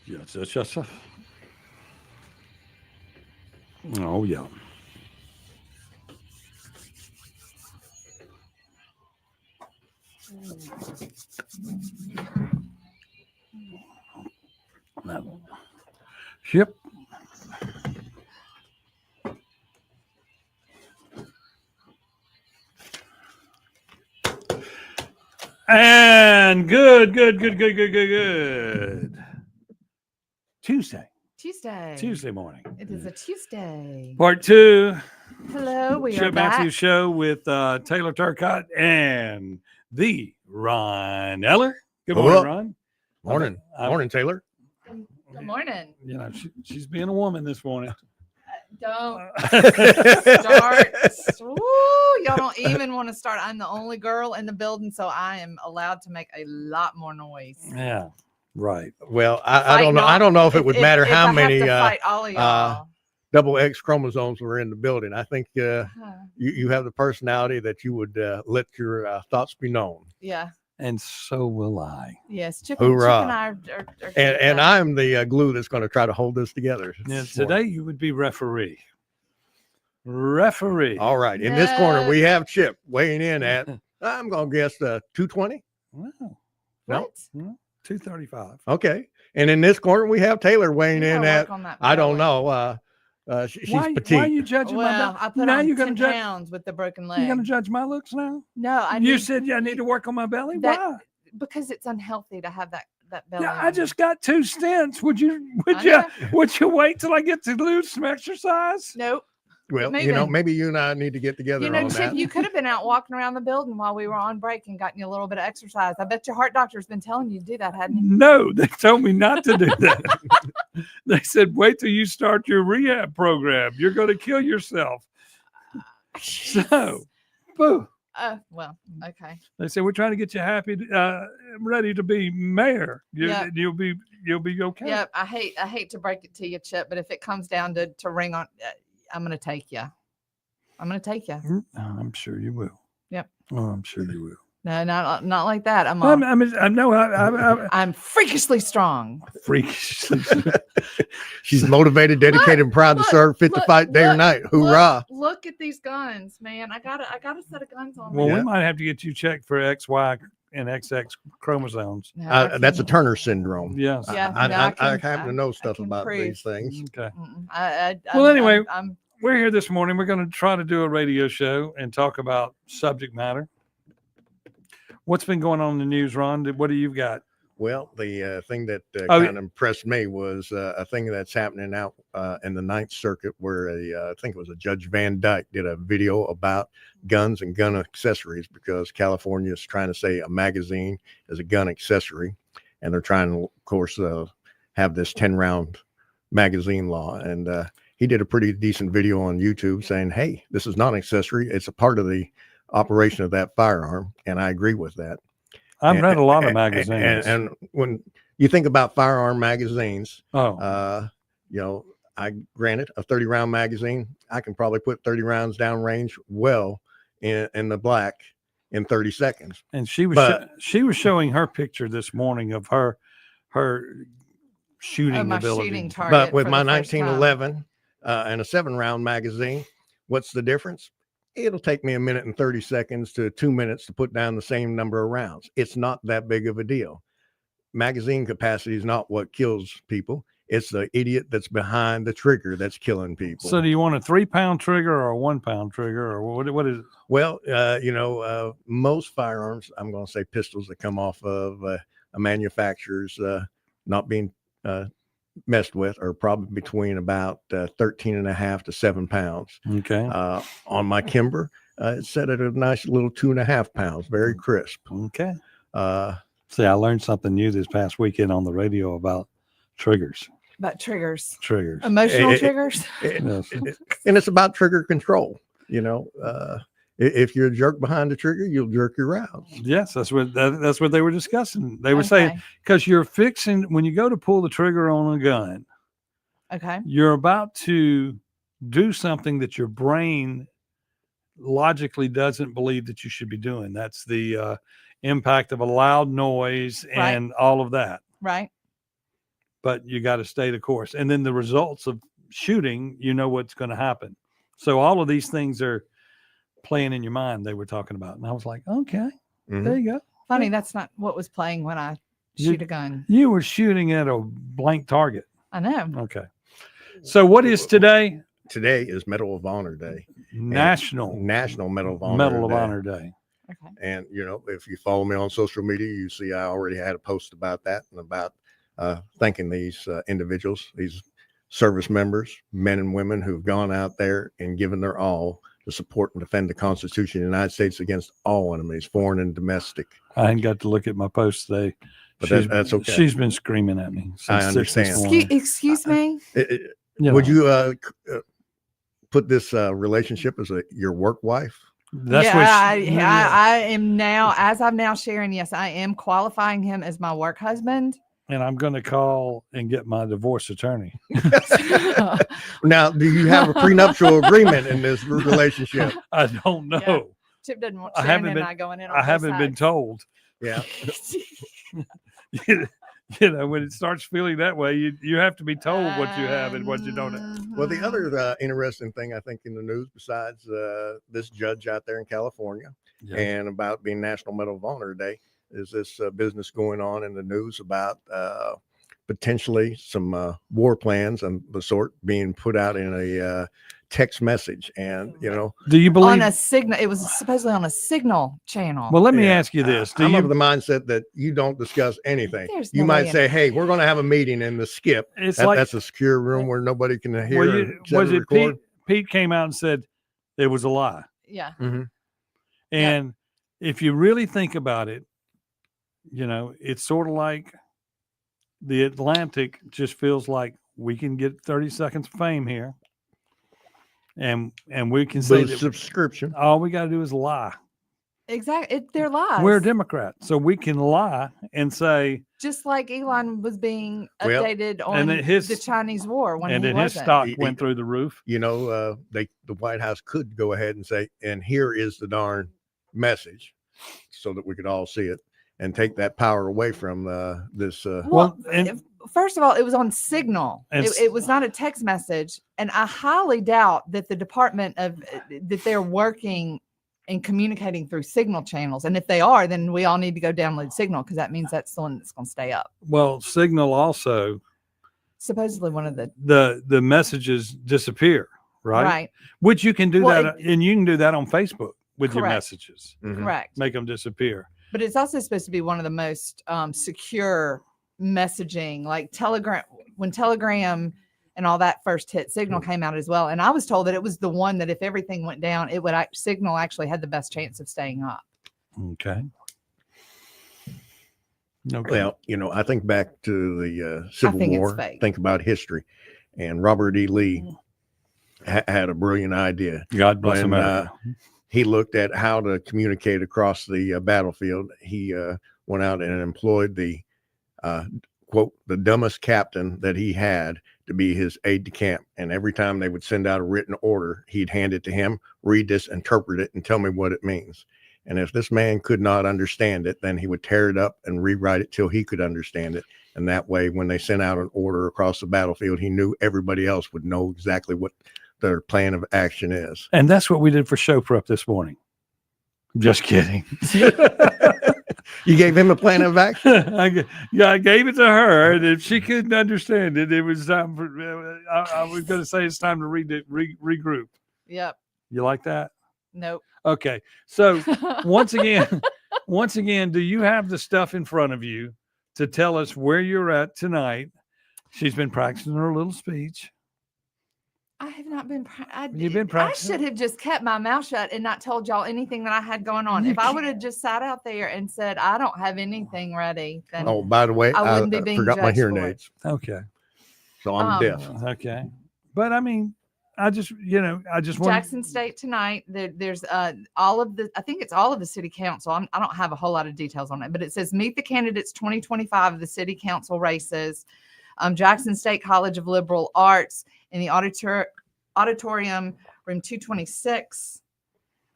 Yes, yes, yes. Oh, yeah. No. Yep. And good. Tuesday. Tuesday. Tuesday morning. It is a Tuesday. Part two. Hello, we are Chip back. Matthews Show with Taylor Turcott and the Ron Eller. Good morning, Hello. Ron. Morning. Morning, Taylor. Good morning. You know, she's being a woman this morning. Don't start. Woo, y'all don't even want to start. I'm the only girl in the building, so I am allowed to make a lot more noise. Yeah, right. Well, I don't know. I don't know if it would matter how I many have to fight all of y'all. double X chromosomes were in the building. I think you have the personality that you would let your thoughts be known. Yeah. And so will I. Yes. Chip Hoorah. and I are And I'm the glue that's going to try to hold this together. Yeah, today you would be referee. Referee. All right. In this corner, we have Chip weighing in at, I'm going to guess, 220. Wow. What? No, 235. Okay. And in this corner, we have Taylor weighing You in gotta at, work on that I don't belly. know. She's Why petite. are you judging my Well, belly? I put Now on you're 10 gonna judge. pounds with the broken leg. You're going to judge my looks now? No, You said I need to work on my belly? that- Why? because it's unhealthy to have that belly. Yeah, I on. just got 2 stents. Would you I wait till I get to lose some exercise? Nope. Well, Moving. maybe you and I need to get together on Chip, that. you could have been out walking around the building while we were on break and gotten you a little bit of exercise. I bet your heart doctor's been telling you to do that, hadn't he? No, they told me not to do that. They said, wait till you start your rehab program. You're going to kill yourself. So, boo. Well, okay. They said, we're trying to get you happy, ready to be mayor. Yeah. You'll be okay. Yep. I hate to break it to you, Chip, but if it comes down to ring on, I'm going to take you. I'm going to take you. I'm sure you will. Yep. Oh, I'm sure you will. No, not like that. I'm freakishly strong. Freakishly. She's motivated, dedicated, and proud to serve, fit to fight day or night. Hoorah. Look at these guns, man. I got a set of guns on Well, me. we might have to get you checked for XY and XX chromosomes. No, That's a Turner syndrome. Yes. Yeah, I happen to know stuff about prove. these things. Okay. Well, anyway, I'm we're here this morning. We're going to try to do a radio show and talk about subject matter. What's been going on in the news, Ron? What do you got? Well, the thing that kind of impressed me was a thing that's happening out in the Ninth Circuit where I think it was a Judge Van Dyke did a video about guns and gun accessories because California is trying to say a magazine is a gun accessory. And they're trying to, of course, have this 10-round magazine law. And he did a pretty decent video on YouTube saying, hey, this is not an accessory. It's a part of the operation of that firearm. And I agree with that. I've read a lot of magazines. And when you think about firearm magazines, oh, I granted a 30-round magazine, I can probably put 30 rounds downrange well in the black in 30 seconds. And she was showing her picture this morning of her shooting ability. Shooting target but with for my the first time. 1911 and a 7-round magazine, what's the difference? It'll take me 1 minute and 30 seconds to 2 minutes to put down the same number of rounds. It's not that big of a deal. Magazine capacity is not what kills people. It's the idiot that's behind the trigger that's killing people. So do you want a 3-pound trigger or a 1-pound trigger, or what is it? Well, most firearms, I'm going to say pistols that come off of a manufacturer's not being messed with are probably between about 13 and a half to 7 pounds. Okay. On my Kimber, it's set at a nice little 2.5 pounds, very crisp. Okay. See, I learned something new this past weekend on the radio about triggers. About triggers. Emotional triggers. And it's about trigger control. If you're a jerk behind the trigger, you'll jerk your rounds. Yes, that's what they were discussing. They were saying, because you're fixing, when you go to pull the trigger on a gun, okay, you're about to do something that your brain logically doesn't believe that you should be doing. That's the impact of a loud noise and all of that. Right. but you got to stay the course. And then the results of shooting, you know what's going to happen. So all of these things are playing in your mind. They were talking about, and I was like, okay, there you go. Funny, that's not what was playing when I shoot a gun. You were shooting at a blank target. I know. Okay. So what is today? Today is Medal of Honor Day. National Medal of Honor Day. Okay. And, you know, if you follow me on social media, you see I already had a post about that and about thanking these individuals, these service members, men and women who've gone out there and given their all to support and defend the Constitution of the United States against all enemies, foreign and domestic. I ain't got to look at my post today. But that's okay. She's been screaming at me since I understand. 6 this morning. Excuse me? Would you put this relationship as your work wife? That's yeah, what I am now, as I'm now sharing, yes, I am qualifying him as my work husband. And I'm going to call and get my divorce attorney. Now, do you have a prenuptial agreement in this relationship? I don't know. Yeah. Chip doesn't want Shannon and I going in on I haven't been told. Yeah. You know, when it starts feeling that way, you have to be told what you have and what you don't have. Well, the other interesting thing I think in the news, besides this judge out there in California and about being National Medal of Honor Day, is this business going on in the news about potentially some war plans and the sort being put out in a text message. And, you know, do you believe on a signal? It was supposedly on a signal channel. Well, let me ask you this. I'm of the mindset that you don't discuss anything. There's you no might way say, hey, we're going to have a meeting in the skip. It's that's a secure room where nobody can hear. Was it Pete came out and said it was a lie? Yeah. Mm-hmm. And if you really think about it, you know, it's sort of like the Atlantic just feels like we can get 30 seconds of fame here. And we can say that subscription. All we got to do is lie. Exactly. They're lies. We're a Democrat, so we can lie and say. Just like Elon was being updated on the Chinese war when and then his stock went through the roof. You know, the White House could go ahead and say, and here is the darn message, so that we could all see it and take that power away from this. First of all, it was on Signal. It was not a text message, and I highly doubt that the department that they're working and communicating through Signal channels. And if they are, then we all need to go download Signal, because that means that's the one that's going to stay up. Well, Signal also supposedly one of the messages disappear, right? Right. Which you can do that, and you can do that on Facebook with your messages. Correct. Make them disappear. But it's also supposed to be one of the most secure messaging, like Telegram. When Telegram and all that first hit, Signal came out as well. And I was told that it was the one that if everything went down, it would Signal actually had the best chance of staying up. Okay. Well, you know, I think back to the Civil War. Think about history, and Robert E. Lee had a brilliant idea. God bless America. He looked at how to communicate across the battlefield. He went out and employed the quote, the dumbest captain that he had to be his aide de camp. And every time they would send out a written order, he'd hand it to him, read this, interpret it, and tell me what it means. And if this man could not understand it, then he would tear it up and rewrite it till he could understand it. And that way, when they sent out an order across the battlefield, he knew everybody else would know exactly what their plan of action is. And that's what we did for show prep this morning. Just kidding. You gave him a plan of action? I gave it to her, and if she couldn't understand it, it was time for. I was going to say it's time to regroup. Yep. You like that? Nope. Okay. So once again, do you have the stuff in front of you to tell us where you're at tonight? She's been practicing her little speech. I have not been. You've been practicing? I should have just kept my mouth shut and not told y'all anything that I had going on. If I would have just sat out there and said, I don't have anything ready. Then oh, by the way, I wouldn't be being forgot my hearing judged aids. Okay. So I'm deaf. Okay. But I mean, I just want Jackson State tonight. There's all of the. I think it's all of the city council. I don't have a whole lot of details on it, but it says meet the candidates 2025 of the city council races. Jackson State College of Liberal Arts in the auditorium room 226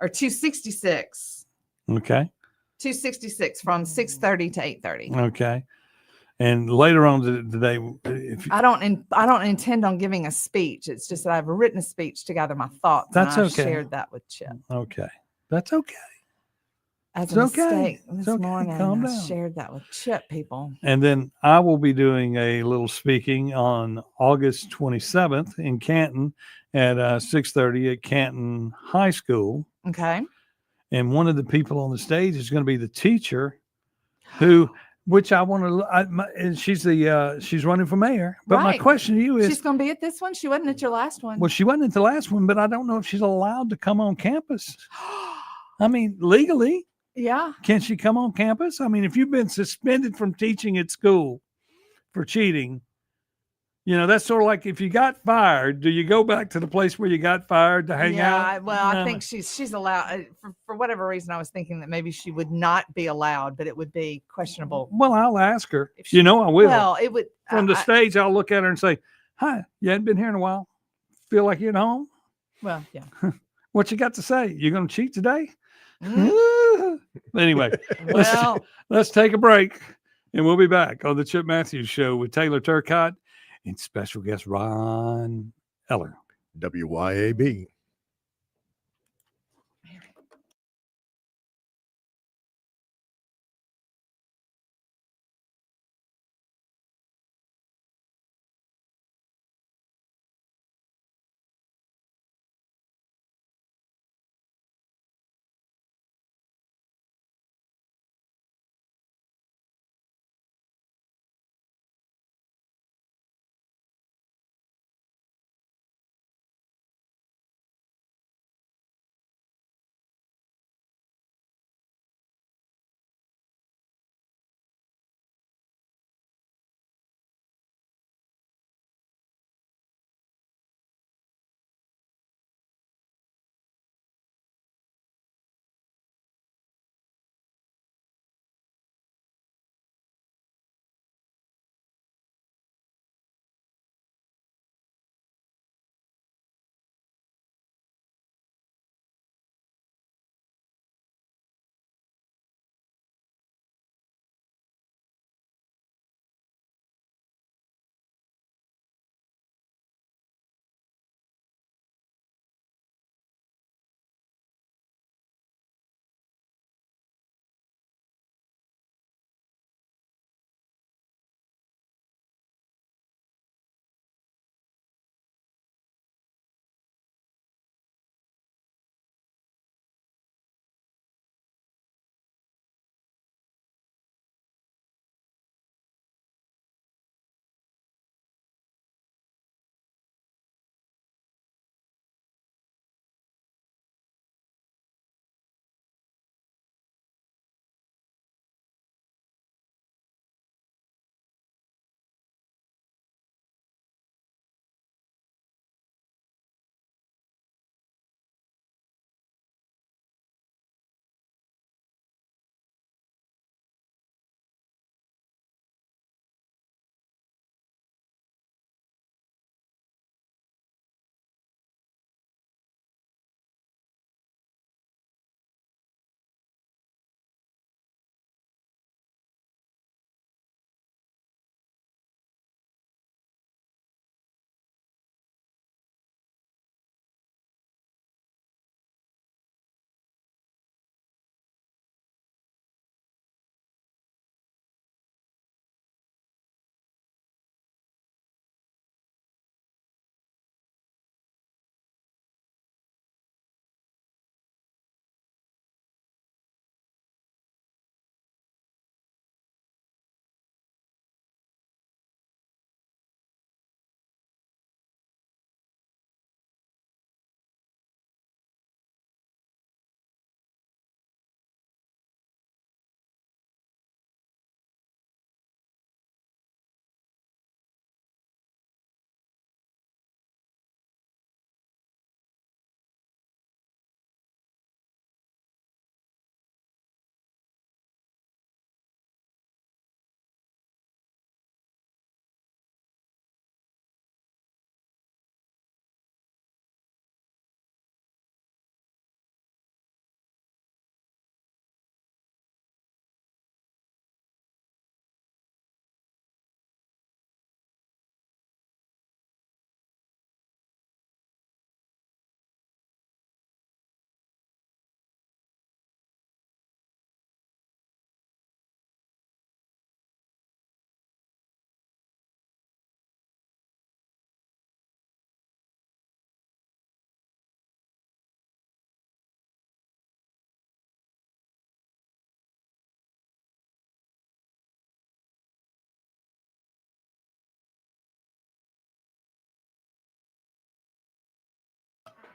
or 266. Okay. 266 from 6:30 to 8:30. Okay. And later on today, if I don't intend on giving a speech. It's just that I've written a speech to gather my thoughts. That's and I okay. shared that with Chip. okay, that's okay. As It's a okay. mistake It's this okay. morning, Calm I down. shared that with Chip, people. And then I will be doing a little speaking on August 27th in Canton at 6:30 at Canton High School. Okay. And one of the people on the stage is going to be the teacher who, which I want to, and she's running for mayor. But my Right. question to you is, She's going to be at this one. She wasn't at your last one. well, she wasn't at the last one, but I don't know if she's allowed to come on campus. I mean, legally, Yeah. can she come on campus? I mean, if you've been suspended from teaching at school for cheating, that's sort of like if you got fired, do you go back to the place where you got fired to hang out? I think she's allowed. For whatever reason, I was thinking that maybe she would not be allowed, but it would be questionable. Well, I'll ask her. If she- I will. Well, it would From the stage, I'll look at her and say, "Hi, you hadn't been here in a while. Feel like you're at home? Well, yeah. What you got to say? You going to cheat today?" Mm. Anyway, Well, let's take a break, and we'll be back on the Chip Matthews Show with Taylor Turcott and special guest Ron Eller. WYAB.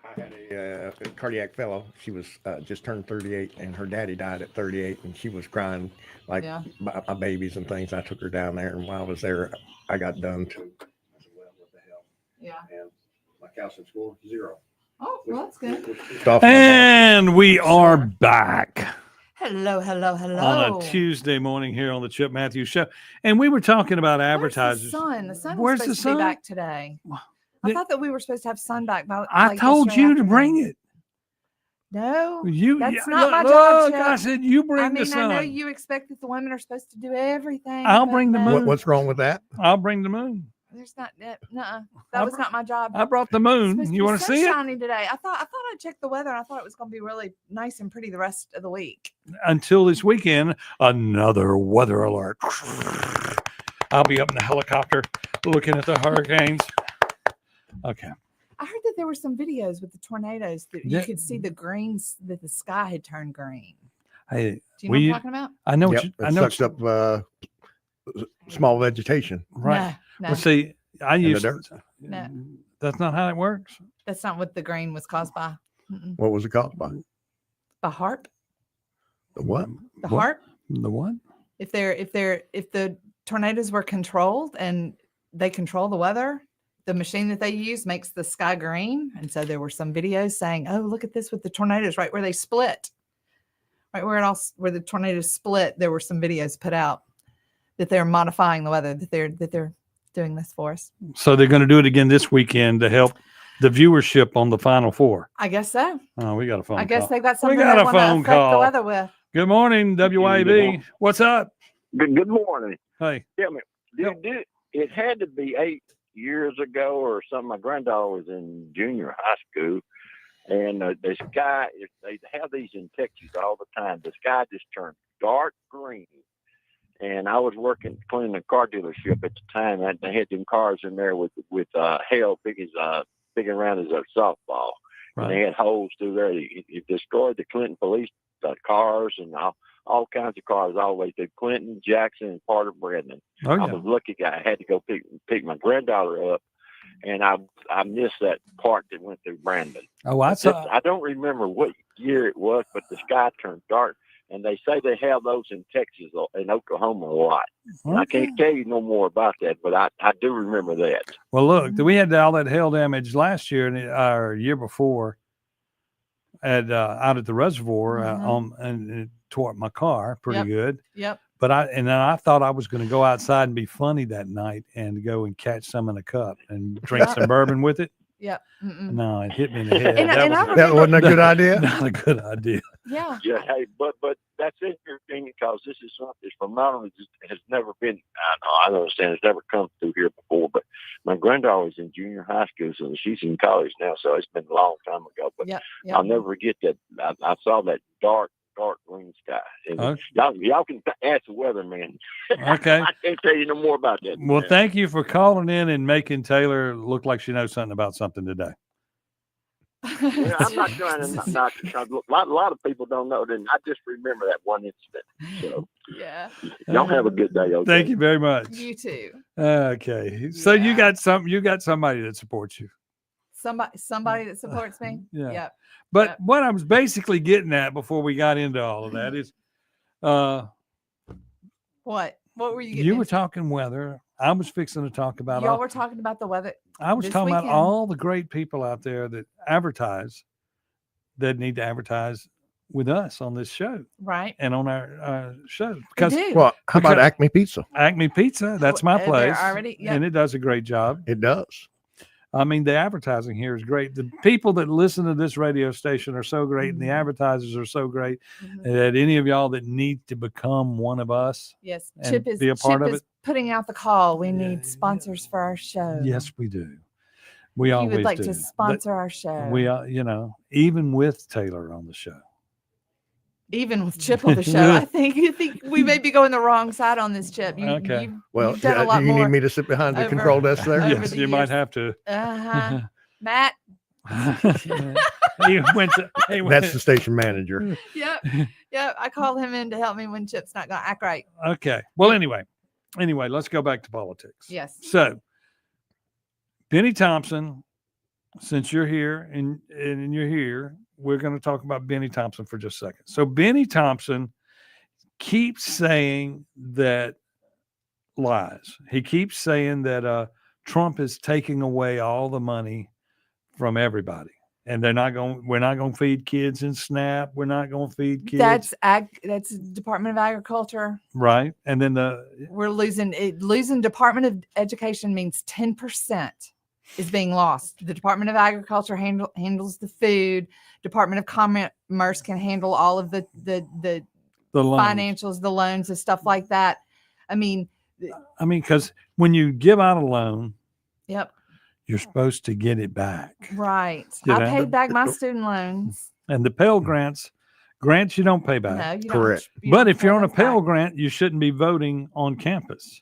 I had a cardiac fellow. She was just turned 38, and her daddy died at 38, and she was crying like Yeah. my babies and things. I took her down there, and while I was there, I got done too. I said, well, what the hell? Yeah. And my calcium score 0. Oh, well, that's good. Which pissed off my And we are Sure. back Hello, hello, hello. on a Tuesday morning here on the Chip Matthews Show. And we were talking about advertisers. Where's the sun? The sun Where's was the supposed to be sun? back today. I The- thought that we were supposed to have sun back by I like told yesterday you to bring afternoon. it. No, You, that's yeah, not my look, job, I Chip. said you bring I mean, the sun. I know you expect that the women are supposed to do everything. I'll but bring the no, moon. What's wrong with that? I'll bring the moon. There's not that. Nuh-uh. I That was br- not my job. I brought the It's moon. supposed You be want to see it? sunshiny today. I thought I'd check the weather. And I thought it was going to be really nice and pretty the rest of the week. Until this weekend, another weather alert. I'll be up in the helicopter looking at the hurricanes. Okay. I heard that there were some videos with the tornadoes that Yeah. you could see the greens, that the sky had turned green. Hey, Do you know what I'm talking about? I know Yep, what you, I it know. sucks up small vegetation Right. No, Well, see, I in the used dirt. No. That's not how it works. that's not what the green was caused by. Mm-mm. What was it caused by? The harp. The what? The What? harp. The what? If the tornadoes were controlled and they control the weather, the machine that they use makes the sky green. And so there were some videos saying, "Oh, look at this with the tornadoes, right where they split, right where the tornadoes split." There were some videos put out that they're modifying the weather, that they're doing this for us. So they're going to do it again this weekend to help the viewership on the Final Four. I guess so. Oh, we got a phone I guess call. they've got something got they a want to phone affect call. the weather with. Good morning, WYB. What's up? Good morning. Hey. Tell me, it had to be 8 years ago or something. My granddaughter was in junior high school, and the sky, they have these in Texas all the time. The sky just turned dark green. And I was working, cleaning a car dealership at the time, and they had them cars in there with hail big and round as a softball. Right. And they had holes through there. It destroyed the Clinton police cars and all kinds of cars all the way through Clinton, Jackson, and part of Brandon. Oh, I yeah. was lucky I had to go pick my granddaughter up, and I missed that part that went through Brandon. Oh, I saw. I don't remember what year it was, but the sky turned dark. And they say they have those in Texas and Oklahoma a lot. And I can't tell you no more about that, but I do remember that. Well, look, we had all that hail damage last year and our year before at out at the reservoir and it tore up my car pretty good. Yep. But then I thought I was going to go outside and be funny that night and go and catch some in a cup and drink some bourbon with it. Yep. Mm-mm. No, it hit me in the head. And I was That wasn't a good idea. not a good idea. Yeah. Yeah, hey, but that's interesting because this is something that's phenomenal. It has never been. I don't understand. It's never come through here before. But my granddaughter was in junior high school, so she's in college now. So it's been a long time ago. But Yep. I'll never forget that. I saw that dark green sky. And y'all can ask the weatherman. Okay. I can't tell you no more about that. Well, thank you for calling in and making Taylor look like she knows something about something today. Yeah, I'm not trying to knock it. A lot of people don't know that. I just remember that one incident. So Yeah. y'all have a good day. Okay? Thank you very much. You too. Okay. So you Yeah. got somebody that supports you. Somebody that supports me. Yeah. Yep. But Yep. what I was basically getting at before we got into all of that is What were you getting? you were into? talking weather. I was fixing to talk about Y'all were talking about the weather. I was this talking about weekend. all the great people out there that advertise that need to advertise with us on this show Right. and on our show. They Because do. Well, how about Because- Acme Pizza? Acme Pizza, that's my They're place. already- yep. And it does a great job. It does. I mean, the advertising here is great. The people that listen to this radio station are so great, and the Mhm. advertisers are so great. Mhm. That any of y'all that need to become one of us, Yes. and Chip is be a part Chip of is it. putting out the call. We Yeah, need sponsors for our show. yes, we do. We If you always would like do. to But sponsor our show. we are, even with Taylor on the show. Even with Chip on the show, I think we may be going the wrong side on this, Chip. Okay. Well, you've done a lot do you more. need me to sit behind the over- control desk there? over Yes, the you might years. have to. Uh-huh. Matt. he went. That's the station manager. Yep. Yep. I call him in to help me when Chip's not going to act right. Okay. Well, anyway, let's go back to politics. Yes. So, Penny Thompson since you're here and you're here, we're going to talk about Benny Thompson for just a second. So Benny Thompson keeps saying that lies. He keeps saying that Trump is taking away all the money from everybody. And we're not going to feed kids in SNAP. We're not going to feed kids. That's Department of Agriculture. Right. And then we're losing Department of Education means 10% is being lost. The Department of Agriculture handles the food. Department of Commerce can handle all of the financials, the loans and stuff like that. I mean, because when you give out a loan, yep, you're supposed to get it back. Right. I paid back my student loans. And the Pell grants you don't pay back. No, you Correct. don't. But if you're on a Pell grant, you shouldn't be voting on campus.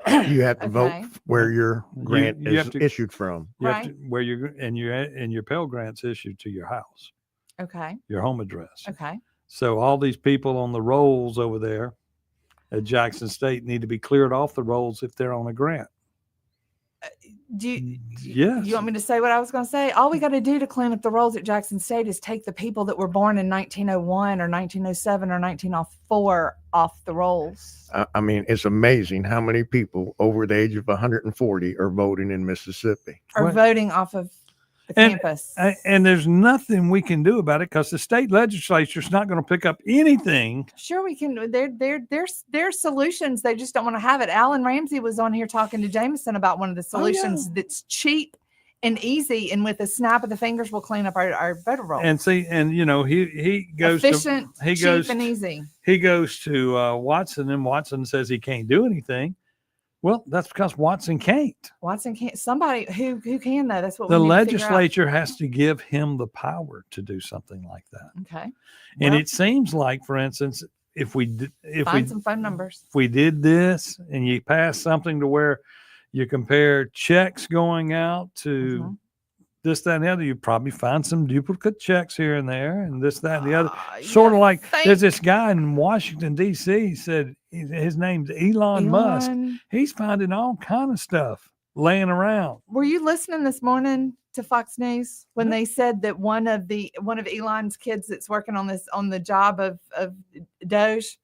You have to vote Okay. where your grant You is have to- issued from. You have Right. to, where your Pell grant's issued to your house, Okay. your home address. Okay. So all these people on the rolls over there at Jackson State need to be cleared off the rolls if they're on a grant. Do Yes. you want me to say what I was going to say? All we got to do to clean up the rolls at Jackson State is take the people that were born in 1901 or 1907 or 1904 off the rolls. I mean, it's amazing how many people over the age of 140 are voting in Mississippi. Or Well, voting off of the and- campus. And there's nothing we can do about it because the state legislature's not going to pick up anything. Sure, we can. There's solutions. They just don't want to have it. Alan Ramsey was on here talking to Jameson about one of the solutions that's cheap and easy, and with a snap of the fingers, we'll clean up our voter roll. And see, and he goes Efficient, to cheap, and easy. he goes to Watson, and Watson says he can't do anything. Well, that's because Watson can't. Watson can't. Somebody who can though. That's what The we need to figure out. legislature has to give him the power to do something like that. Okay. And Well, it seems like, for instance, if we find some phone numbers. if we did this and you pass something to where you compare checks going out to Mhm. this, that, and the other, you probably find some duplicate checks here and there, and this, that, and the other. Ah, Sort of you like think- there's this guy in Washington D.C. said his name's Elon Musk. Elon, He's finding all kind of stuff laying around. were you listening this morning to Fox News when they said that one of Elon's kids that's working on the job of Doge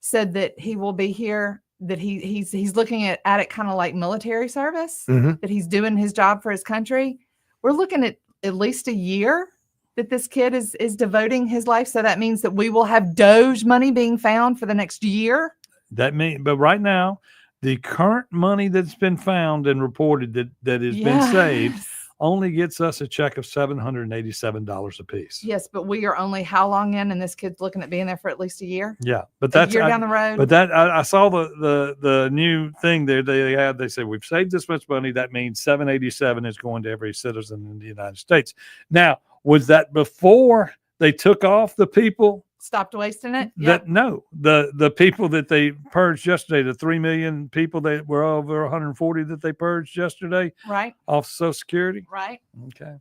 said that he will be here, that he's looking at it kind of like military service, Mhm. that he's doing his job for his country. We're looking at least a year that this kid is devoting his life. So that means that we will have Doge money being found for the next year. But right now, the current money that's been found and reported that has been saved Yes. only gets us a check of $787 a piece. Yes, but we are only how long in, and this kid's looking at being there for at least a year. Yeah, but A that's year down the road. but that I saw the new thing there. They said we've saved this much money. That means 787 is going to every citizen in the United States. Now, was that before they took off the people? Stopped wasting it. That no, the people that they purged yesterday, the 3 million people that were over 140 that they purged yesterday Right. off Social Security. Right. Okay.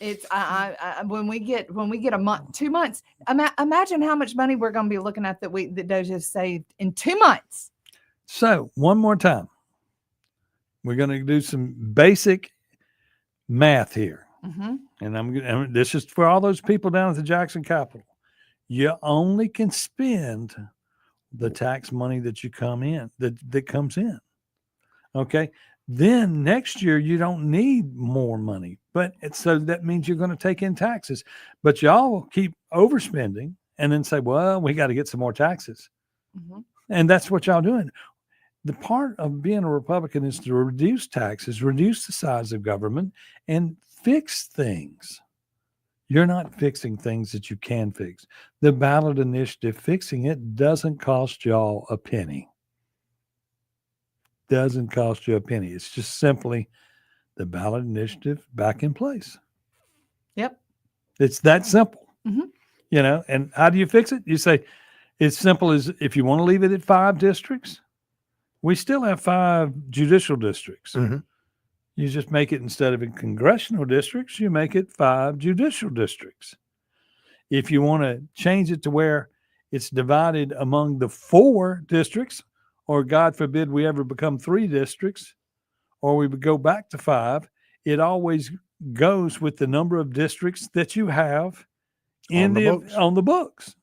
It's when we get a month, 2 months. Imagine how much money we're going to be looking at that Doge has saved in 2 months. So one more time, we're going to do some basic math here, Mm-hmm. and this is for all those people down at the Jackson Capitol. You only can spend the tax money that that comes in. Okay. Then next year you don't need more money, so that means you're going to take in taxes, but y'all keep overspending and then say, well, we got to get some more taxes. Mm-hmm. And that's what y'all doing. The part of being a Republican is to reduce taxes, reduce the size of government, and fix things. You're not fixing things that you can fix. The ballot initiative, fixing it doesn't cost y'all a penny. Doesn't cost you a penny. It's just simply the ballot initiative back in place. Yep. It's that simple. Mhm. And how do you fix it? You say, it's simple as if you want to leave it at 5 districts, we still have 5 judicial districts. Mhm. You just make it, instead of in congressional districts, you make it 5 judicial districts. If you want to change it to where it's divided among the 4 districts, or God forbid we ever become 3 districts, or we would go back to 5, it always goes with the number of districts that you have On the books. on the books.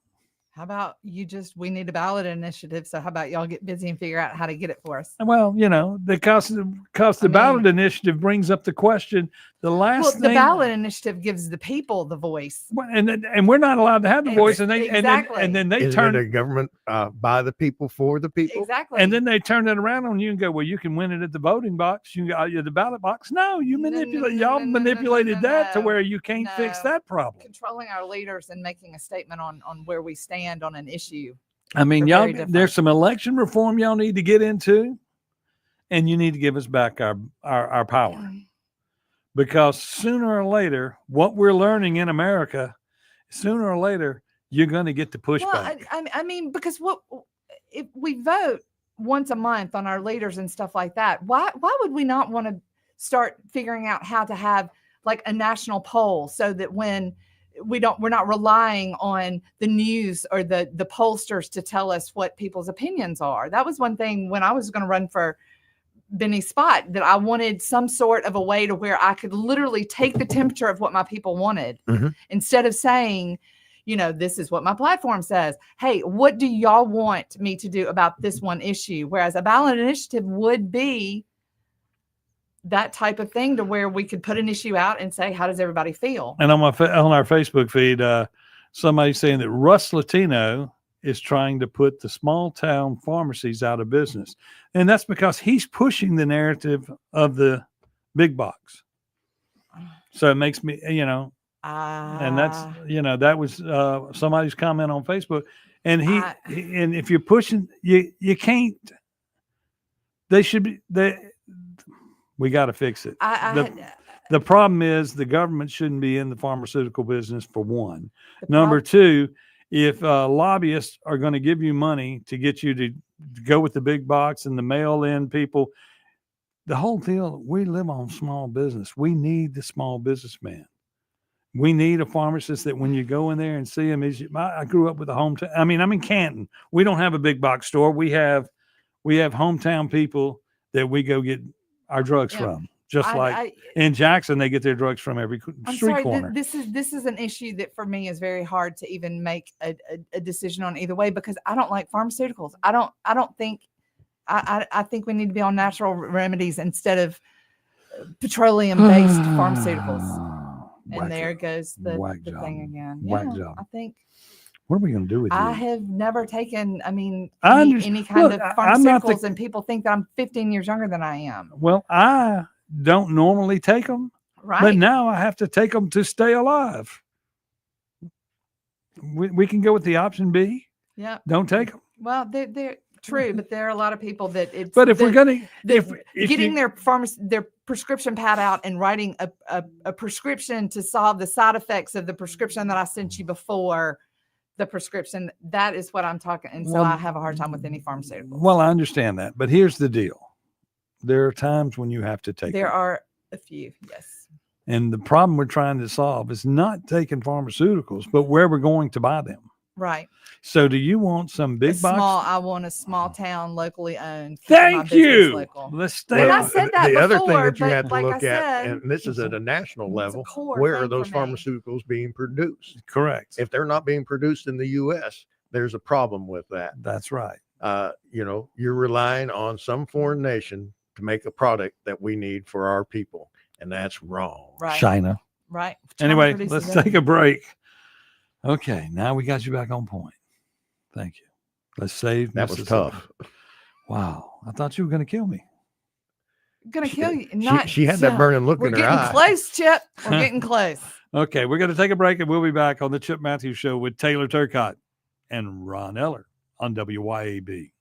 How about we need a ballot initiative. So how about y'all get busy and figure out how to get it for us? Well, because the ballot initiative brings up the question. The last the thing, ballot initiative gives the people the voice. and we're not allowed to have the voice, and they Exactly. and then they Isn't turn it a government by the people for the people? Exactly. and then they turn it around on you and go, well, you can win it at the voting box. You got the ballot box. No, you manipulate. Y'all manipulated that to where you can't fix that problem. Controlling our leaders and making a statement on where we stand on an issue. I mean, They're y'all, very different. there's some election reform y'all need to get into, and you need to give us back our power. Because sooner or later, what we're learning in America, sooner or later, you're going to get the pushback. Well, I mean, because if we vote once a month on our leaders and stuff like that, why would we not want to start figuring out how to have like a national poll so that when we're not relying on the news or the pollsters to tell us what people's opinions are. That was one thing when I was going to run for Benny Spot, that I wanted some sort of a way to where I could literally take the temperature of what my people wanted instead of saying, this is what my platform says. Hey, what do y'all want me to do about this one issue? Whereas a ballot initiative would be that type of thing to where we could put an issue out and say, how does everybody feel? And on our Facebook feed, somebody's saying that Russ Latino is trying to put the small town pharmacies out of business. And that's because he's pushing the narrative of the big box. So it makes me, and that's, that was somebody's comment on Facebook. And and if you're pushing, you can't, we got to fix it. The problem is the government shouldn't be in the pharmaceutical business, for one. Number two, if lobbyists are going to give you money to get you to go with the big box and the mail-in people, the whole deal, we live on small business. We need the small businessman. We need a pharmacist that when you go in there and see him, I grew up with a hometown. I mean, I'm in Canton. We don't have a big box store. We have hometown people that we go get our drugs from. Just like in Jackson, they get their drugs from every street corner. This is an issue that for me is very hard to even make a decision on either way, because I don't like pharmaceuticals. I think we need to be on natural remedies instead of petroleum-based pharmaceuticals. And there goes the thing again. Yeah, I think. What are we going to do with you? I have never taken, any kind of pharmaceuticals, and people think that I'm 15 years younger than I am. Well, I don't normally take them, right? But now I have to take them to stay alive. We can go with the option B. Yeah. Don't take them. Well, they're true, but there are a lot of people that it's. But if we're going to, getting their prescription pad out and writing a prescription to solve the side effects of the prescription that I sent you before the prescription, that is what I'm talking. And so I have a hard time with any pharmaceuticals. Well, I understand that, but here's the deal. There are times when you have to take them. There are a few, yes. And the problem we're trying to solve is not taking pharmaceuticals, but where we're going to buy them. Right. So do you want some big box? I want a small town, locally owned. Thank you. Let's stay. I said that the before, other thing that you have to like look at, and this is at a national level, where are those pharmaceuticals being produced? Correct. If they're not being produced in the U.S., there's a problem with that. That's right. You're relying on some foreign nation to make a product that we need for our people, and that's wrong. Right. China. Right. Anyway, let's take a break. Okay, now we got you back on point. Thank you. Let's save. That was tough. Wow, I thought you were going to kill me. Going to kill you? She had that burning look in her eye. We're getting close, Chip. We're getting close. Okay, we're going to take a break, and we'll be back on the Chip Matthews Show with Taylor Turcott and Ron Eller on WYAB.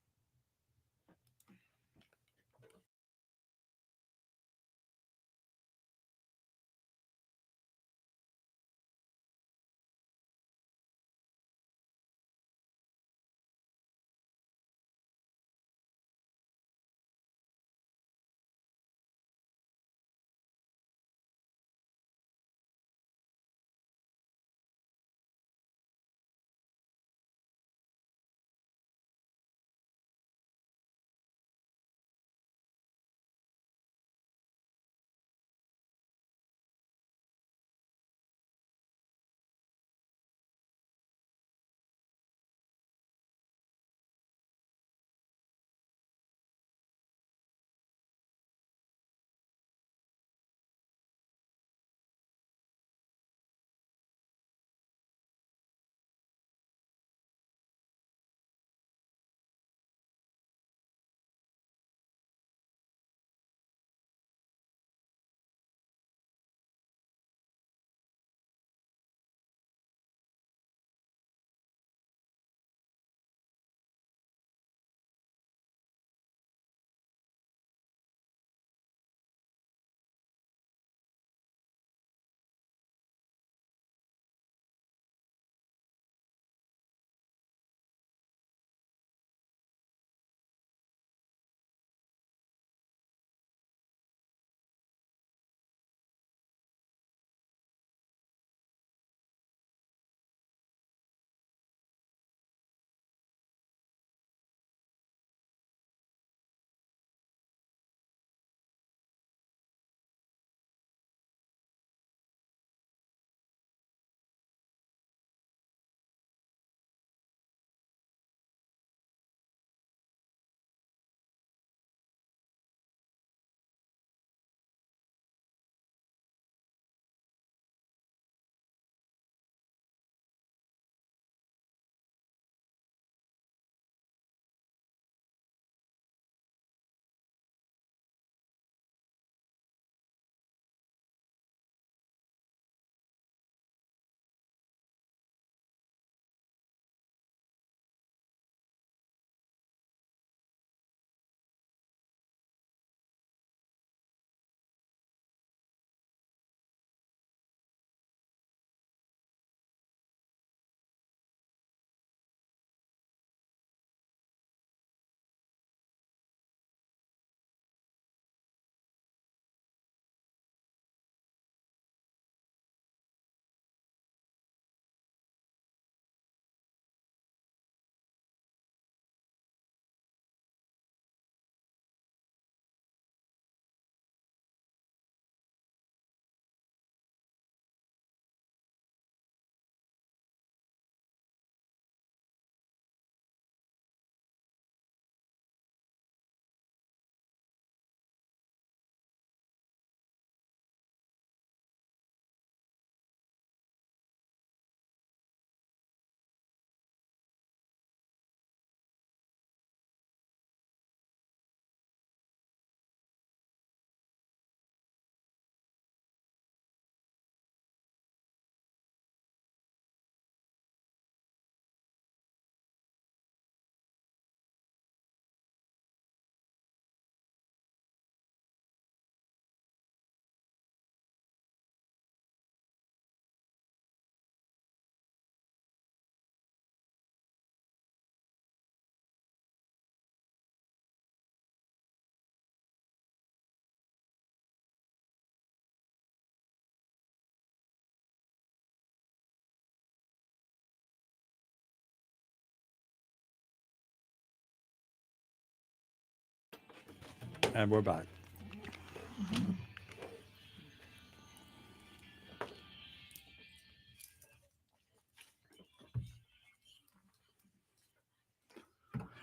And we're back.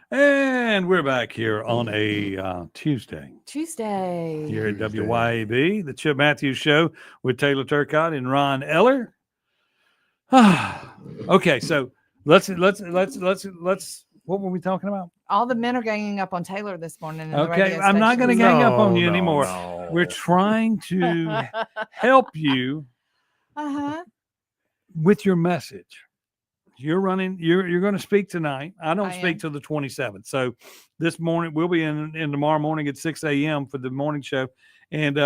And we're back here on a Tuesday Tuesday. here at Tuesday. WYAB, the Chip Matthews Show with Taylor Turcott and Ron Eller. Okay, so let's. What were we talking about? All the men are ganging up on Taylor this morning. In the Okay, radio I'm not going to stations. gang up on No, you no, anymore. no. We're trying to help you Uh-huh. with your message. You're running. You're going to speak tonight. I don't I speak am. till the 27th. So this morning we'll be in tomorrow morning at 6 a.m. for the morning show, and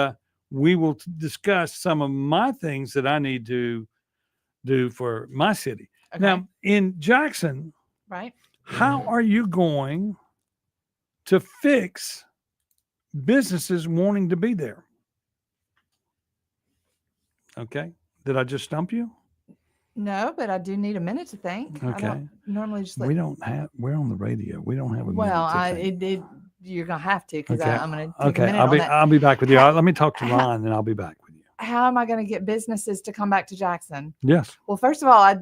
we will discuss some of my things that I need to do for my city. Okay. Now in Jackson, Right. how are you going to fix businesses wanting to be there? Okay. Did I just stump you? No, but I do need a minute to think. I Okay. don't normally just let. We're on the radio. We don't have a Well, minute to think. you're gonna have to because Okay. I'm gonna take a Okay. minute I'll on be that. I'll be back with you. How- Let me talk to how- Ron and I'll be back with you. How am I going to get businesses to come back to Jackson? Yes. Well, first of all, I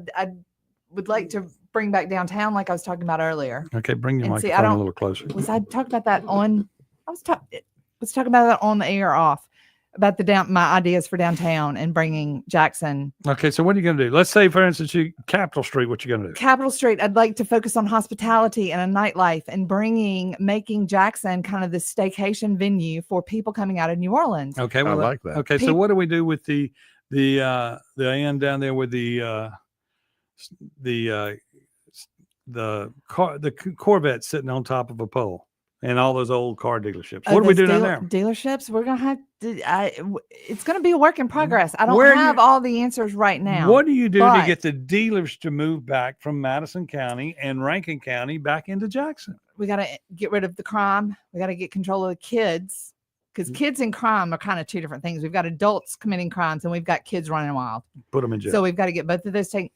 would like to bring back downtown, like I was talking about earlier. Okay. Bring your And see, I microphone a don't- little closer. Was I talking about that on? I was talking about that on the air or off about my ideas for downtown and bringing Jackson. Okay. So what are you going to do? Let's say, for instance, Capitol Street. What you going to do? Capitol Street, I'd like to focus on hospitality and a nightlife and making Jackson kind of the staycation venue for people coming out of New Orleans. Okay. I Well, like that. okay. So what do we do with the end down there with the Corvette sitting on top of a pole and all those old car dealerships? What do we do down there? Dealerships, we're gonna have to. It's gonna be a work in progress. I don't Where have you- all the answers right now. What do you do to but- get the dealers to move back from Madison County and Rankin County back into Jackson? We got to get rid of the crime. We got to get control of the kids because kids and crime are kind of two different things. We've got adults committing crimes and we've got kids running wild. Put them in jail. So we've got to get both of those taken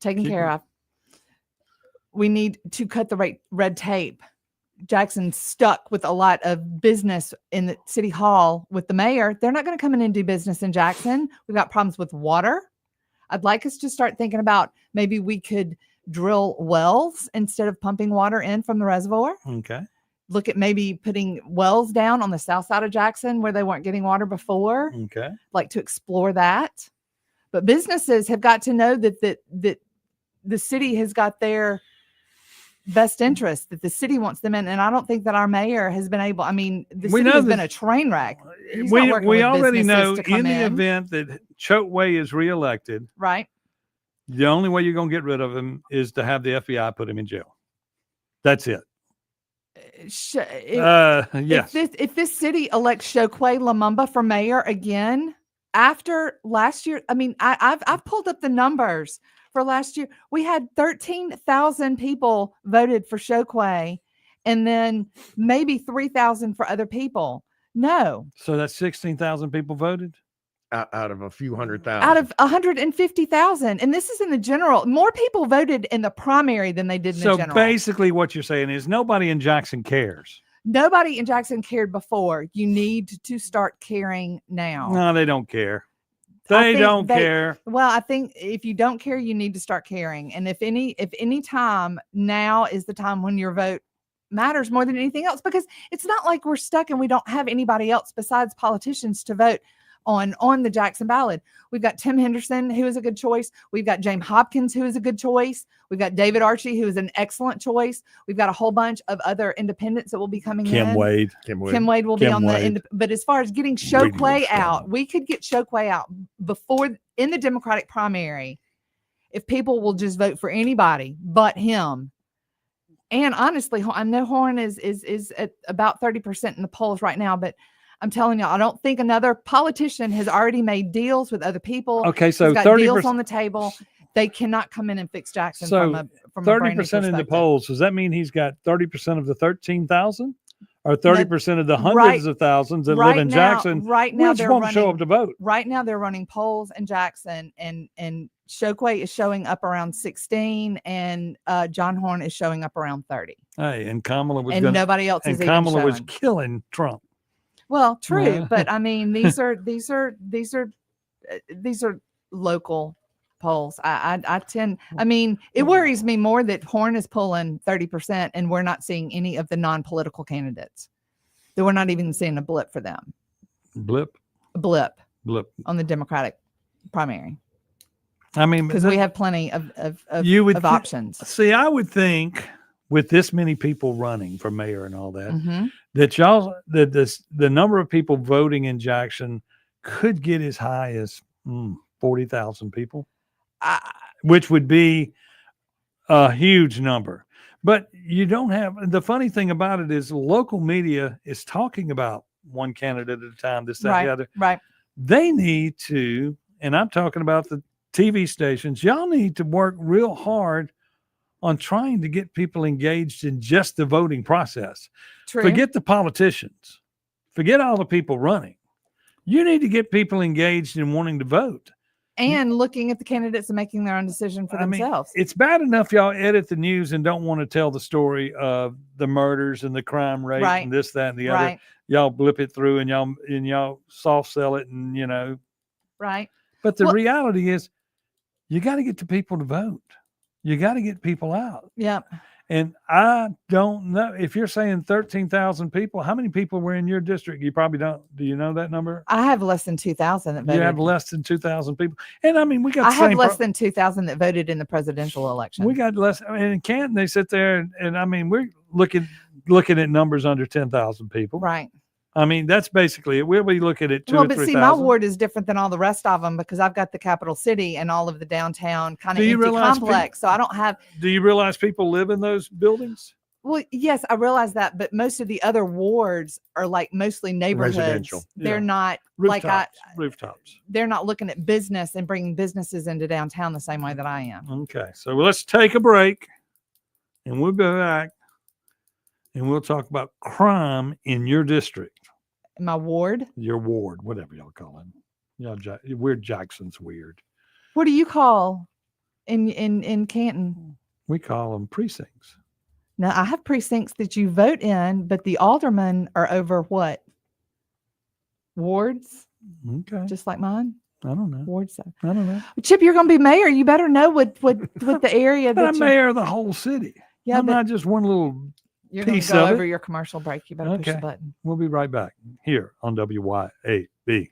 Keep care them- of. We need to cut the red tape. Jackson's stuck with a lot of business in the city hall with the mayor. They're not going to come in and do business in Jackson. We've got problems with water. I'd like us to start thinking about maybe we could drill wells instead of pumping water in from the reservoir. Okay. Look at maybe putting wells down on the south side of Jackson where they weren't getting water before. Okay. Like to explore that. But businesses have got to know that the city has got their best interest, that the city wants them in. And I don't think that our mayor has been able, the We city know has been that- a train wreck. He's We not working with already businesses know to come in the in. event that Chokeway is reelected, Right. the only way you're going to get rid of him is to have the FBI put him in jail. That's it. Yes. If this city elects Chokwe Lumumba for mayor again after last year, I've pulled up the numbers for last year. We had 13,000 people voted for Chokwe, and then maybe 3,000 for other people. No, So that's 16,000 people voted. Out of a few hundred thousand. out of 150,000, and this is in the general. More people voted in the primary than they did in So the general. basically, what you're saying is nobody in Jackson cares. Nobody in Jackson cared before. You need to start caring now. No, they don't care. I They think don't care. Well, I think if you don't care, you need to start caring. And if any time, now is the time when your vote matters more than anything else, because it's not like we're stuck and we don't have anybody else besides politicians to vote on the Jackson ballot. We've got Tim Henderson, who is a good choice. We've got James Hopkins, who is a good choice. We've got David Archie, who is an excellent choice. We've got a whole bunch of other independents that will be coming Kim in. Wade. Kim Kim Wade will be Kim on Wade. but as far as getting Radio Chokwe star. out, we could get Chokwe out before in the Democratic primary if people will just vote for anybody but him. And honestly, I know Horn is at about 30% in the polls right now, but I'm telling you, I don't think another politician has already made deals with other people. Okay, so He's got 30%. deals on the table. They cannot come in and fix Jackson So from a branding 30% in the perspective. polls. Does that mean he's got 30% of the 13,000 or 30% of the hundreds of thousands that live in Jackson? Right now, Which they're won't show running. up to vote. Right now, they're running polls in Jackson, and Chokwe is showing up around 16, and John Horn is showing up around 30. Hey, and Kamala was And gonna, nobody else and is even Kamala was showing. killing Trump. Well, true, Yeah. but I mean, these are local polls. I tend. I mean, it worries me more that Horn is pulling 30%, and we're not seeing any of the non-political candidates. That we're not even seeing a blip for them. Blip. A blip On the Democratic primary. I mean, because we have plenty of options. See, I would think with this many people running for mayor and all that, Mm-hmm. that the number of people voting in Jackson could get as high as 40,000 people, which would be a huge number. But you don't have, the funny thing about it is local media is talking about one candidate at a time, this, that, the other. Right. They need to, and I'm talking about the TV stations, y'all need to work real hard on trying to get people engaged in just the voting process. True. Forget the politicians. Forget all the people running. You need to get people engaged in wanting to vote. And looking at the candidates and making their own decision for themselves. It's bad enough y'all edit the news and don't want to tell the story of the murders and the crime rate and this, that, and the other. Y'all blip it through and y'all soft sell it and Right. But the reality is you got to get the people to vote. You got to get people out. Yep. And I don't know if you're saying 13,000 people, how many people were in your district? You probably don't. Do you know that number? I have less than 2,000 that voted. You have less than 2,000 people. And I mean, we got, I have less than 2,000 that voted in the presidential election. We got less. I mean, in Canton, they sit there and I mean, we're looking at numbers under 10,000 people. Right. I mean, that's basically it. We'll be looking at 2,000 or 3,000. But see, my ward is different than all the rest of them because I've got the capital city and all of the downtown kind of empty complex. So I don't have. Do you realize people live in those buildings? Well, yes, I realize that, but most of the other wards are like mostly neighborhoods. Residential. They're not rooftops. They're not looking at business and bringing businesses into downtown the same way that I am. Okay, so let's take a break, and we'll be back, and we'll talk about crime in your district. My ward? Your ward, whatever y'all call it. Weird Jackson's weird. What do you call in Canton? We call them precincts. Now, I have precincts that you vote in, but the aldermen are over what? Wards? Okay. Just like mine? I don't know. Wards. I don't know. Chip, you're going to be mayor. You better know what the area that I'm mayor of the whole city. Yeah, I'm not just one little you're going to go over your commercial break. You better push the button. We'll be right back here on WYAB.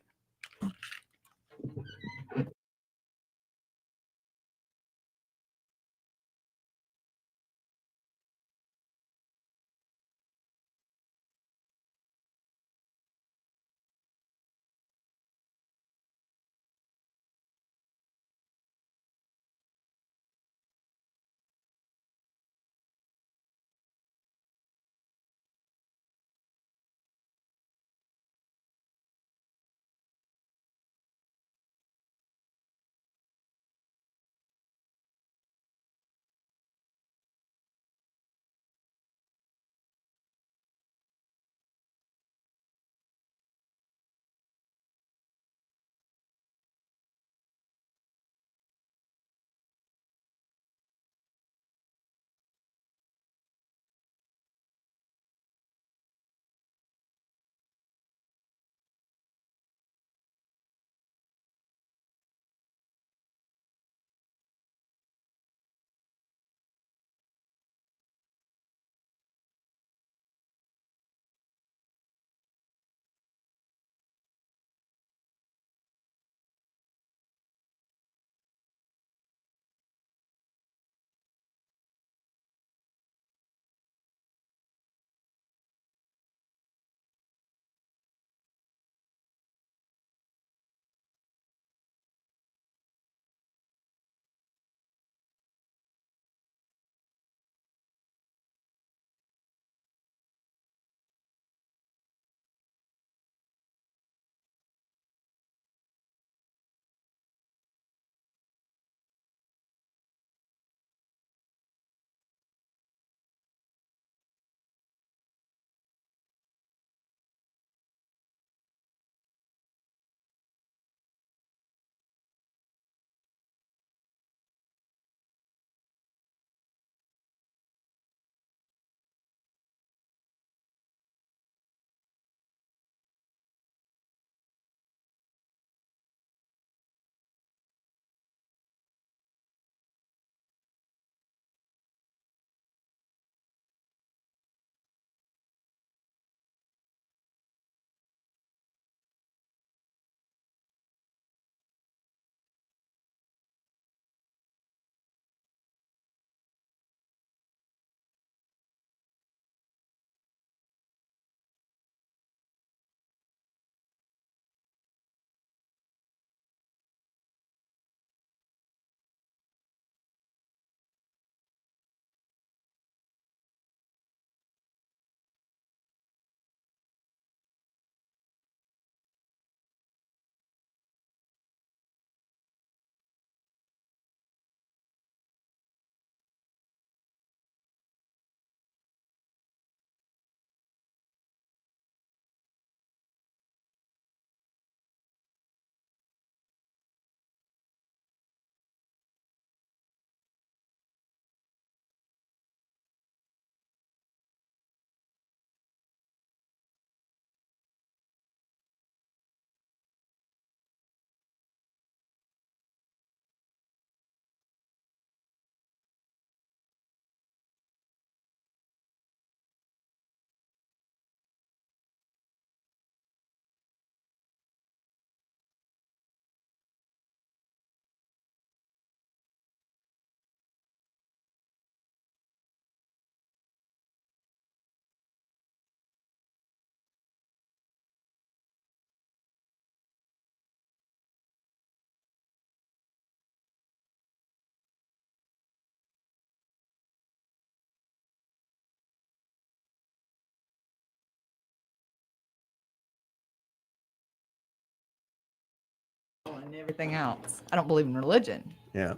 and everything else. I don't believe in religion. Yeah.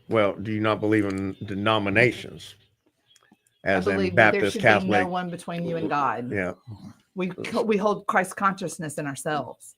Well, do you not believe in denominations? As I believe in that there Baptist, should Catholic. be no one between you and God. Yeah. We hold Christ consciousness in ourselves.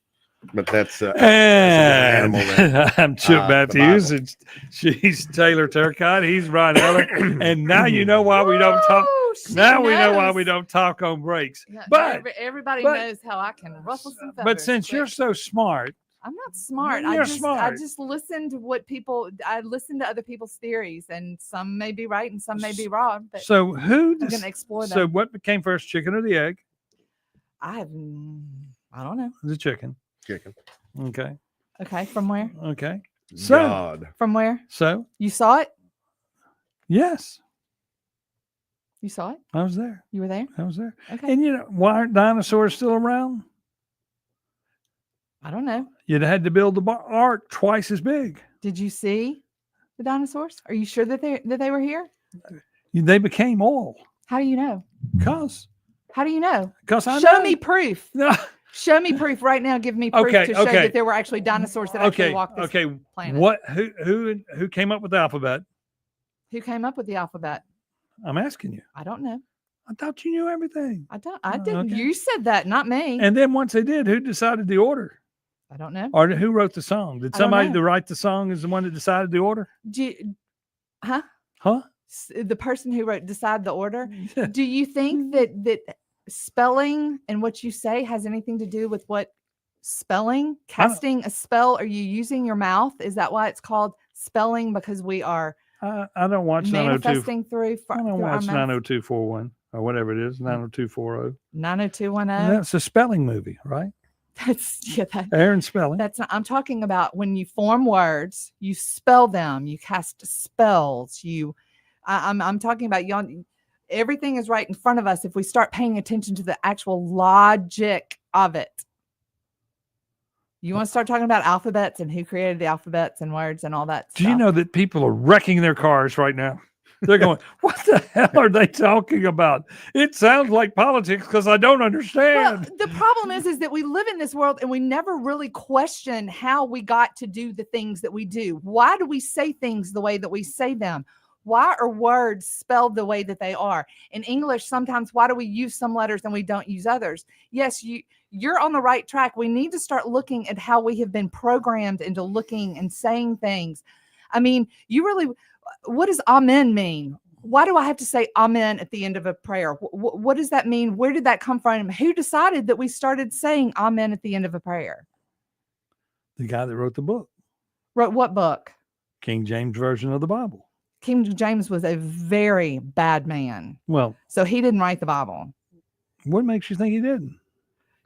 But that's a And different animal than I'm Chip the Matthews, Bible. and she's Taylor Turcott. He's Ron Eller. And now you know why we don't talk. Woo, she Now we know why knows. we don't talk on breaks. Yeah, But everybody but- knows how I can ruffle some feathers. but since you're quick. so smart, I'm not smart. You're I smart. just listen to what people. I listen to other people's theories, and some may be right and some may be wrong. But so who? I'm going to explore So them. what came first, chicken or the egg? I don't know. The chicken. Chicken. Okay. Okay, from where? Okay. So God. From where? so You saw it? yes, You saw it? I was there. You were there? I was there. Okay. And you know why aren't dinosaurs still around? I don't know. You'd had to build the ark twice as big. Did you see the dinosaurs? Are you sure that they were here? They became oil. How do you know? Cause How do you know? I Show know. me proof. No. Show me proof right now. Give me proof Okay, to show okay. that there were actually dinosaurs that actually Okay. walked this Okay. planet. What? Who came up with the alphabet? Who came up with the alphabet? I'm asking you. I don't know. I thought you knew everything. I Oh, didn't. okay. You said that, not me. And then once they did, who decided the order? I don't know. Or who wrote the song? Did I don't somebody know. to write the song is the one that decided the order? Huh? Huh? The person who wrote decide the order. Do you think that spelling and what you say has anything to do with what spelling? Casting a spell? Are you using your mouth? Is that why it's called spelling? Because we are I don't watch 902. manifesting through. I don't watch 90241 or whatever it is, 90240. 90210. That's a spelling movie, right? That's Aaron Spelling. That's not. I'm talking about when you form words, you spell them, you cast spells. I'm talking about y'all. Everything is right in front of us if we start paying attention to the actual logic of it. You want to start talking about alphabets and who created the alphabets and words and all that Do you stuff? know that people are wrecking their cars right now? They're going, what the hell are they talking about? It sounds like politics because I don't Well, understand. the problem is that we live in this world and we never really question how we got to do the things that we do. Why do we say things the way that we say them? Why are words spelled the way that they are? In English, sometimes why do we use some letters and we don't use others? Yes, you're on the right track. We need to start looking at how we have been programmed into looking and saying things. I mean, what does amen mean? Why do I have to say amen at the end of a prayer? What does that mean? Where did that come from? Who decided that we started saying amen at the end of a prayer? The guy that wrote the book, Wrote what book? King James Version of the Bible. King James was a very bad man. Well, So he didn't write the Bible. what makes you think he didn't?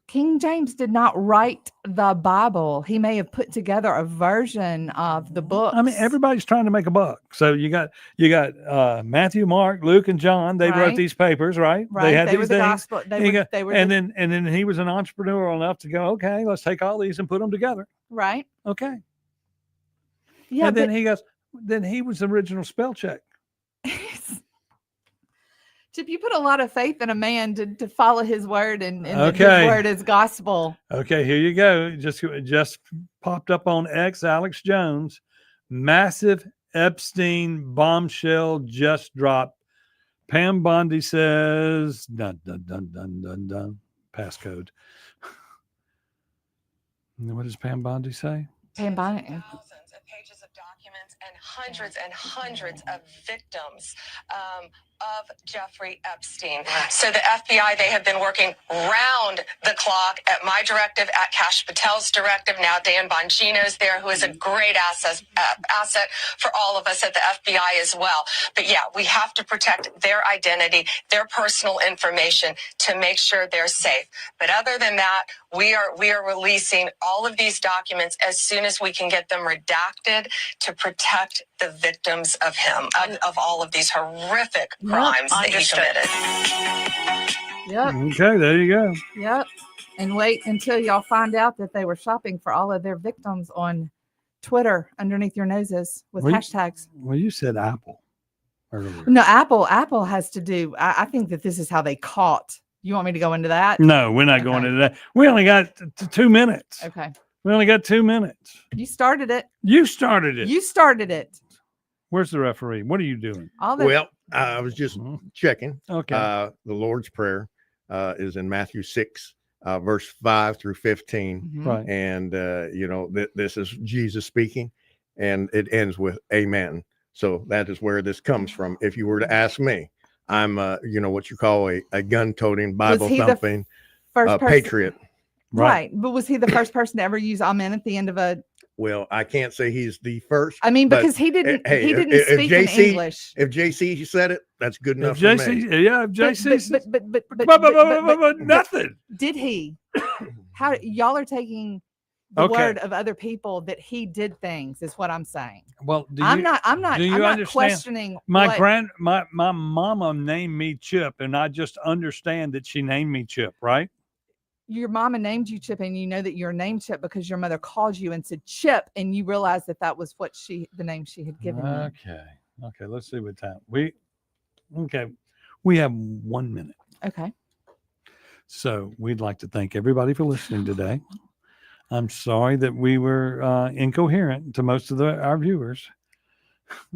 King James did not write the Bible. He may have put together a version of the book. I mean, everybody's trying to make a buck. So you got Matthew, Mark, Luke, and John. They wrote Right. these papers, right? Right? They had They these were the things. gospel. They were and the- then he was an entrepreneur enough to go, okay, let's take all these and put them together. right. Okay. Yeah. And then he goes, then he was the original spell check. Chip, you put a lot of faith in a man to follow his word and Okay. his word is gospel. Okay, here you go. It just popped up on X. Alex Jones, massive Epstein bombshell just dropped. Pam Bondi says, dun dun dun dun dun dun. Passcode. What does Pam Bondi say? Pam Bondi. Thousands of pages of documents and hundreds of victims of Jeffrey Epstein. So the FBI, they have been working round the clock at my directive, at Kash Patel's directive. Now Dan Bongino's there, who is a great asset for all of us at the FBI as well. But yeah, we have to protect their identity, their personal information to make sure they're safe. But other than that, we are releasing all of these documents as soon as we can get them redacted to protect the victims of of all of these horrific crimes that he committed. Yep. Okay, there you go. Yep. And wait until y'all find out that they were shopping for all of their victims on Twitter underneath your noses with Well, hashtags. Well, you said Apple earlier. No, Apple has to do. I think that this is how they caught. You want me to go into that? No, we're not Okay. going into that. We only got 2 minutes. Okay. We only got 2 minutes. You started it. You started it. You started it. Where's the referee? What are you doing? All the Well, I was just checking. Okay. The Lord's Prayer is in Matthew 6, verse 5 through 15. Mhm. Right. And, this is Jesus speaking, and it ends with amen. So that is where this comes from. If you were to ask me, I'm, what you call a gun-toting, Bible he the thumping first person, patriot. right? But was he the first person to ever use amen at the end of a? Well, I can't say he's the first. I mean, but, because he didn't. hey, he didn't if speak in JC English. If JC said it, that's good enough If for me. JC, yeah, if JC, But nothing. did he? How y'all are taking the Okay. word of other people that he did things is what I'm saying. Well, I'm not do you understand? questioning My what, my mama named me Chip, and I just understand that she named me Chip, right? your mama named you Chip, and you know that you're named Chip because your mother called you and said Chip, and you realized that that was what the name she had given you. Okay. Let's see what time we have 1 minute. Okay. So we'd like to thank everybody for listening today. I'm sorry that we were incoherent to most of our viewers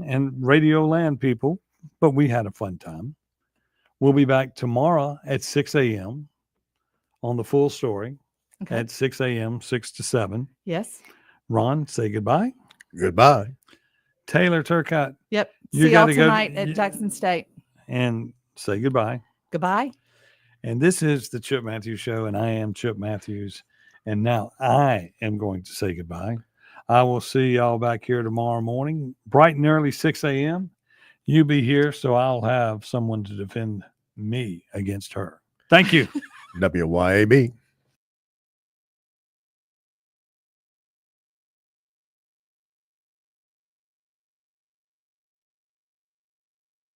and Radio Land people, but we had a fun time. We'll be back tomorrow at 6 a.m. on the full story Okay. at 6 a.m., 6 to 7. Yes. Ron, say goodbye. Goodbye. Taylor Turcotte, Yep. You See y'all gotta go- tonight at Jackson State. and say goodbye. Goodbye. And this is the Chip Matthews Show, and I am Chip Matthews. And now I am going to say goodbye. I will see y'all back here tomorrow morning, bright and early, 6 a.m. You be here, so I'll have someone to defend me against her. Thank you. WYAB.